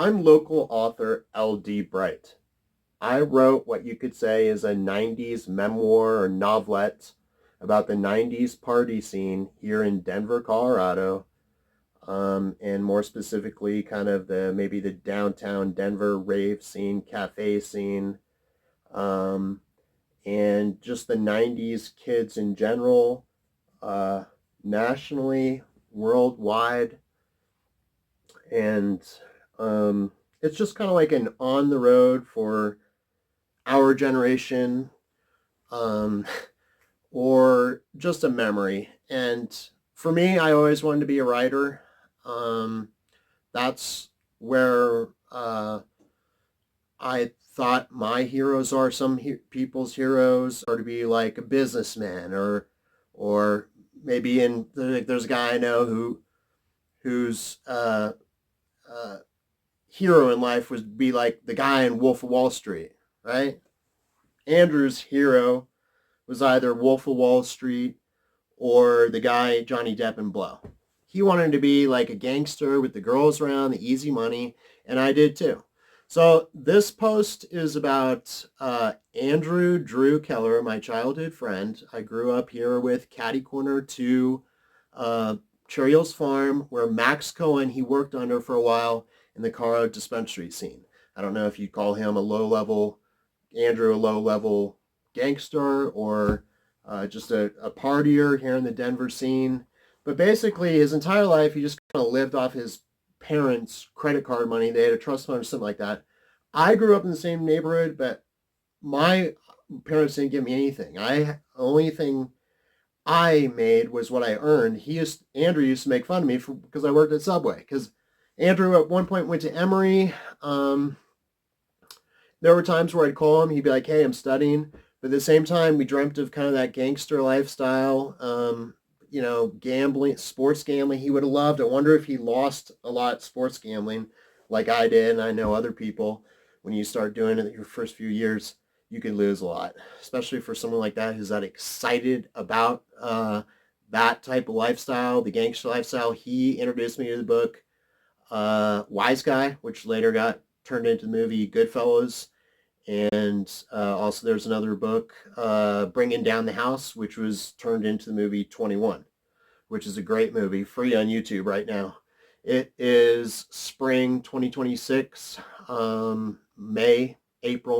I'm local author L.D. Bright. I wrote what you could say is a 90s memoir or novelette about the 90s party scene here in Denver, Colorado, and more specifically kind of maybe the downtown Denver rave scene, cafe scene, um, and just the 90s kids in general, uh, nationally, worldwide, and it's just kind of like an on the road for our generation, um, or just a memory. And for me, I always wanted to be a writer. Um, that's where I thought my heroes are. Some people's heroes are to be like a businessman, or maybe there's a guy I know whose hero in life would be like the guy in Wolf of Wall Street, right? Andrew's hero was either Wolf of Wall Street or the guy Johnny Depp in Blow. He wanted to be like a gangster with the girls around, the easy money, and I did too. So this post is about Andrew Drew Keller, my childhood friend. I grew up here with Catty Corner to Cherry Hills Farm, where Max Cohen, he worked under for a while in the car dispensary scene. I don't know if you'd call him a low-level, Andrew a low-level gangster or just a partier here in the Denver scene. But basically, his entire life, he just kind of lived off his parents' credit card money. They had a trust fund or something like that. I grew up in the same neighborhood, but my parents didn't give me anything. The only thing I made was what I earned. Andrew used to make fun of me because I worked at Subway. Because Andrew at one point went to Emory. There were times where I'd call him. He'd be like, "Hey, I'm studying." But at the same time, we dreamt of kind of that gangster lifestyle. Gambling, sports gambling. He would have loved. I wonder if he lost a lot sports gambling, like I did, and I know other people. When you start doing it your first few years, you can lose a lot, especially for someone like that who's that excited about that type of lifestyle, the gangster lifestyle. He introduced me to the book Wise Guy, which later got turned into the movie Goodfellas. And also there's another book, Bringing Down the House, which was turned into the movie 21, which is a great movie, free on YouTube right now. It is spring 2026, April,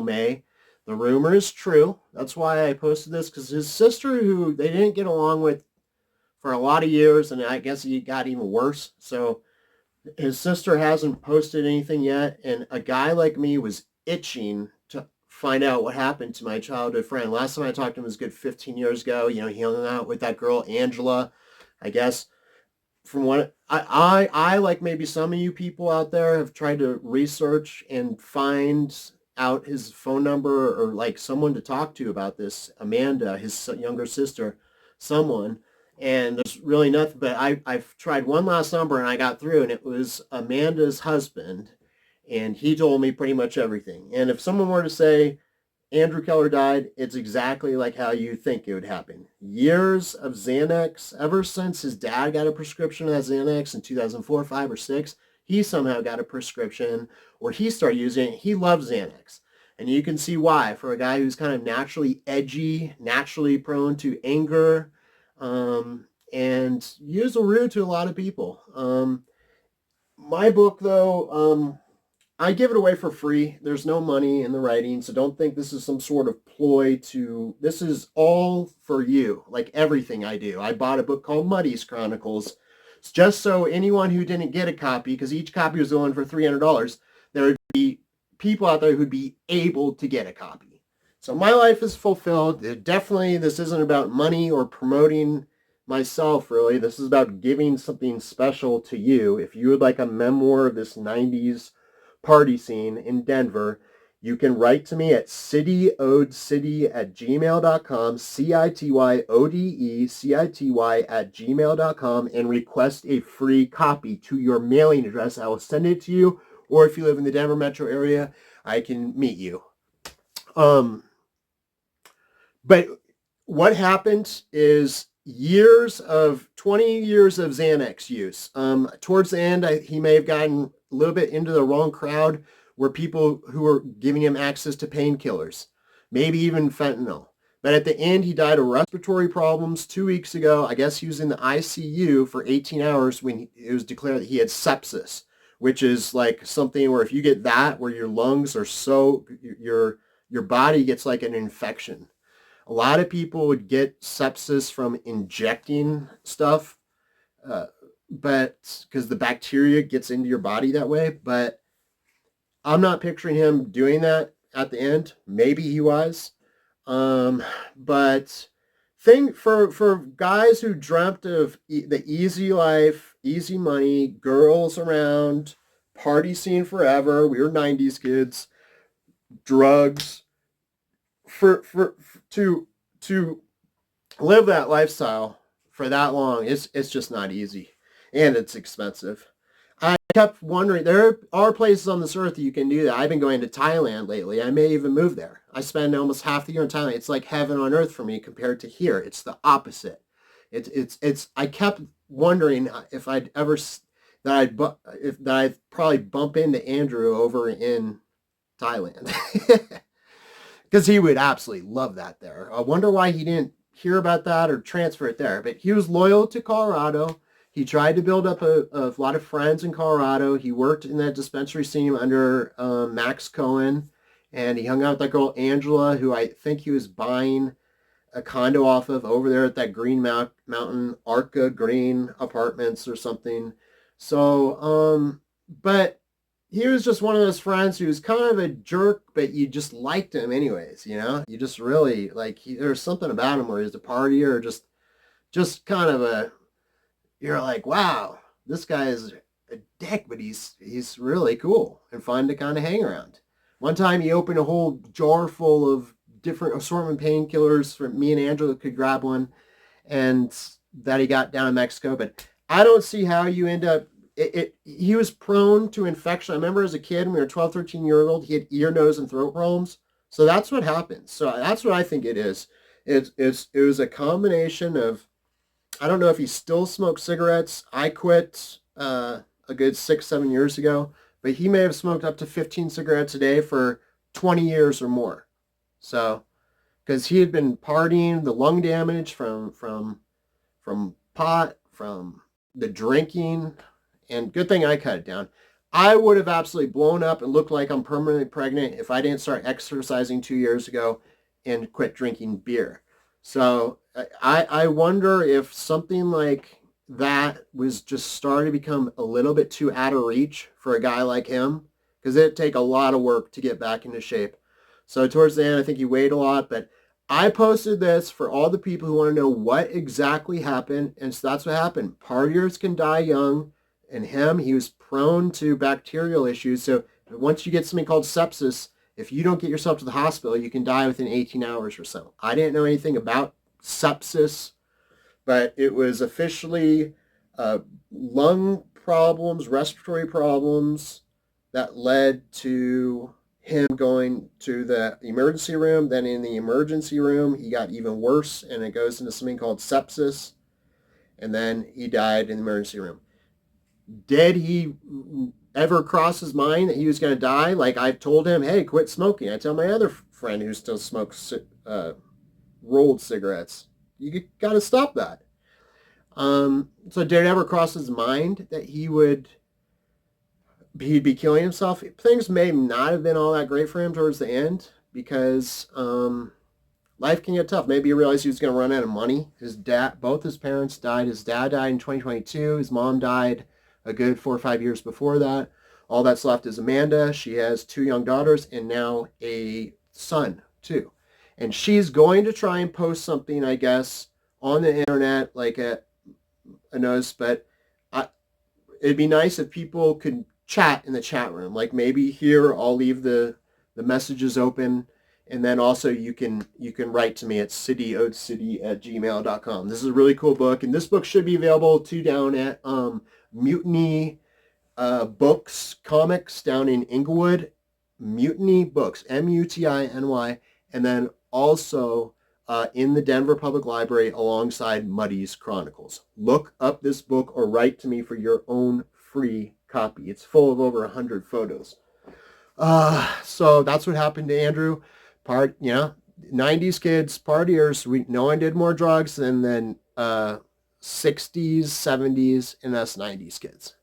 May. The rumor is true. That's why I posted this, because his sister, who they didn't get along with for a lot of years, and I guess it got even worse. So his sister hasn't posted anything yet, and a guy like me was itching to find out what happened to my childhood friend. Last time I talked to him was a good 15 years ago. He hung out with that girl, Angela, I guess. From what I like maybe some of you people out there have tried to research and find out his phone number or like someone to talk to about this, Amanda, his younger sister, someone. And there's really nothing, but I've tried one last number and I got through, and it was Amanda's husband. And he told me pretty much everything. And if someone were to say, Andrew Keller died, it's exactly like how you think it would happen. Years of Xanax, ever since his dad got a prescription of that Xanax in 2004, 5, or 6, he somehow got a prescription, or he started using it. He loves Xanax. And you can see why. For a guy who's kind of naturally edgy, naturally prone to anger, and usually rude to a lot of people. My book, though, I give it away for free. There's no money in the writing, so don't think this is some sort of ploy this is all for you, like everything I do. I bought a book called Muddy's Chronicles, just so anyone who didn't get a copy, because each copy was going for $300, there would be people out there who'd be able to get a copy. So my life is fulfilled. Definitely, this isn't about money or promoting myself, really. This is about giving something special to you. If you would like a memoir of this 90s party scene in Denver, you can write to me at cityodecity@gmail.com, cityodecity@gmail.com, and request a free copy to your mailing address. I will send it to you, or if you live in the Denver metro area, I can meet you. But what happened is 20 years of Xanax use. Towards the end, he may have gotten a little bit into the wrong crowd where people who were giving him access to painkillers, maybe even fentanyl. But at the end, he died of respiratory problems 2 weeks ago. I guess he was in the ICU for 18 hours when it was declared that he had sepsis, which is like something where if you get that, where your lungs are so, your body gets like an infection. A lot of people would get sepsis from injecting stuff, uh, but because the bacteria gets into your body that way. But I'm not picturing him doing that at the end. Maybe he was. Um, but thing for guys who dreamt of the easy life, easy money, girls around, party scene forever. We were 90's kids, drugs. For to live that lifestyle for that long, it's just not easy, and it's expensive. I kept wondering, there are places on this earth that you can do that. I've been going to Thailand lately. I may even move there. I spend almost half the year in Thailand. It's like heaven on earth for me compared to here. It's the opposite. It's I kept wondering if I'd ever that I'd if that I'd probably bump into Andrew over in Thailand. Because he would absolutely love that there. I wonder why he didn't hear about that or transfer it there. But he was loyal to Colorado. He tried to build up a lot of friends in Colorado. He worked in that dispensary scene under Max Cohen, and he hung out with that girl Angela, who I think he was buying a condo off of over there at that Green Mountain, Arca Green Apartments or something. So, but he was just one of those friends who was kind of a jerk, but you just liked him anyways, you know? You just really, like, there's something about him where he's a partier, or just kind of you're like, wow, this guy is a dick, but he's really cool and fun to kind of hang around. One time he opened a whole jar full of different assortment painkillers for me and Angela could grab one, and that he got down in Mexico. But I don't see how you end up he was prone to infection. I remember as a kid when we were 12, 13 years old, he had ear, nose, and throat problems. So that's what happens. So that's what I think it is. It was a combination of, I don't know if he still smokes cigarettes. I quit a good 6, 7 years ago, but he may have smoked up to 15 cigarettes a day for 20 years or more. So, because he had been partying, the lung damage from pot, from the drinking, and good thing I cut it down. I would have absolutely blown up and looked like I'm permanently pregnant if I didn't start exercising 2 years ago and quit drinking beer. So I wonder if something like that was just starting to become a little bit too out of reach for a guy like him, because it'd take a lot of work to get back into shape. So towards the end, I think he weighed a lot, but I posted this for all the people who want to know what exactly happened. And so that's what happened. Partiers can die young, and he was prone to bacterial issues. So once you get something called sepsis, if you don't get yourself to the hospital, you can die within 18 hours or so. I didn't know anything about sepsis, but it was officially lung problems, respiratory problems that led to him going to the emergency room. Then in the emergency room, he got even worse, and it goes into something called sepsis. And then he died in the emergency room. Did he ever cross his mind that he was going to die? Like, I told him, hey, quit smoking. I tell my other friend who still smokes rolled cigarettes, you got to stop that. So did it ever cross his mind that he'd be killing himself? Things may not have been all that great for him towards the end, because life can get tough. Maybe he realized he was going to run out of money. Both his parents died. His dad died in 2022. His mom died a good 4 or 5 years before that. All that's left is Amanda. She has 2 young daughters and now a son too. And she's going to try and post something, I guess, on the internet, like a notice, but it'd be nice if people could chat in the chat room. Like, maybe here I'll leave the messages open, and then also you can write to me at cityodecity@gmail.com. This is a really cool book, and this book should be available too down at Mutiny Books, Comics down in Englewood. Mutiny Books, Mutiny, and then also in the Denver Public Library alongside Muddy's Chronicles. Look up this book or write to me for your own free copy. It's full of over 100 photos. So that's what happened to Andrew. 90s kids, partiers. No one did more drugs than 60s, 70s, and us 90s kids.